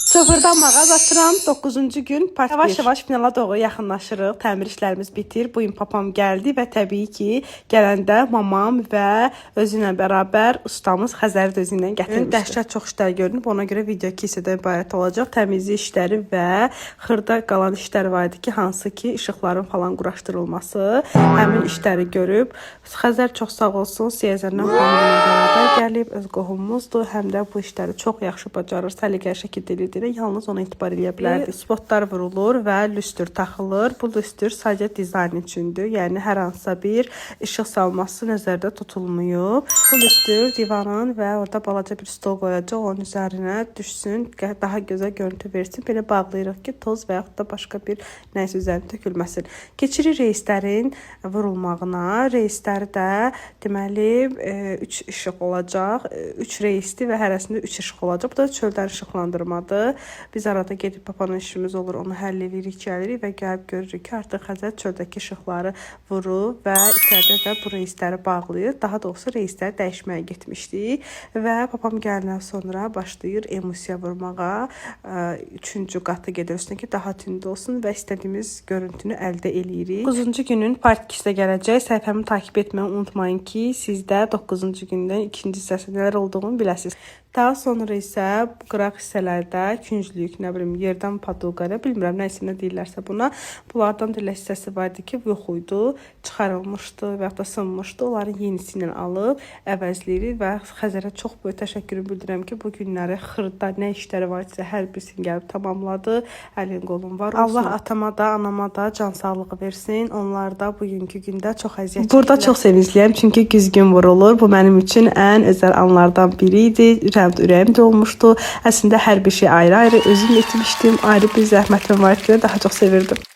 Sıfırdan mağaz açıram. 9-cu gün part 1. Yavaş-yavaş finala doğru yaxınlaşırıq. Təmir işlərimiz bitir. Bu gün papam gəldi və təbii ki, gələndə mamam və özü ilə bərabər ustamız Xəzəri də özü ilə gətirmişdi. Dəhşət çox işlər görünüb. Ona görə video 2 hissədən ibarət olacaq. Təmizlik işləri və xırda qalan işlər var idi ki, hansı ki, işıqların falan quraşdırılması. Həmin işləri görüb. Xəzər çox sağ olsun. Siyəzərdən xanımla bərabər gəlib. Öz qohumumuzdur. Həm də bu işləri çox yaxşı bacarır. Səliqəli şəkildə edir. Yalnız ona etibar edə bilərdik. Spotlar vurulur və lüstr taxılır. Bu lüstr sadəcə dizayn üçündür. Yəni hər hansısa bir işıq salması nəzərdə tutulmuyor. Bu lüstr divanın və orada balaca bir stol qoyacaq. Onun üzərinə düşsün, daha gözəl görüntü versin. Belə bağlayırıq ki, toz və yaxud da başqa bir nəsə üzərinə tökülməsin. Keçirik reyslərin vurulmağına. Reysləri də deməli 3 işıq olacaq. 3 reysdir və hərəsində 3 işıq olacaq. Bu da çöldən işıqlandırmadır. Biz arada gedib papanın işimiz olur, onu həll edirik, gəlirik və gəlib görürük ki, artıq Xəzər çöldəki işıqları vurur və içəridə də bu reysləri bağlayır. Daha doğrusu reysləri dəyişməyə getmişdik və papam gələndən sonra başlayır emulsiya vurmağa. 3-cü qatı gedir üstünə ki, daha tünd olsun və istədiyimiz görüntünü əldə eləyirik. 9-cu günün part 2-də gələcək. Səhifəmi takib etməyi unutmayın ki, siz də 9-cu gündən 2-ci hissəsi nələr olduğunu biləsiniz. Daha sonra isə bu qıraq hissələrdə künclük, nə bilim, yerdən paduqara, bilmirəm nə isimlə deyirlərsə buna. Bunlardan da elə hissəsi vardı ki, yox idi, çıxarılmışdı və ya da sınmışdı. Onların yenisi ilə alıb əvəzləyirik və Xəzərə çox böyük təşəkkürümü bildirirəm ki, bu günləri xırda nə işləri var isə hər birisini gəlib tamamladı. Əlin qolun var olsun. Allah atama da, anama da can sağlığı versin. Onlar da bugünkü gündə çox əziyyət çəkdilər. Burada çox sevincliyəm çünki güzgün vurulur. Bu mənim üçün ən özəl anlardan biri idi. Ürəyim dolmuşdu. Əslində hər bir şey ayrı-ayrı özüm etmişdim. Ayrı bir zəhmətim var ki, daha çox sevirdim.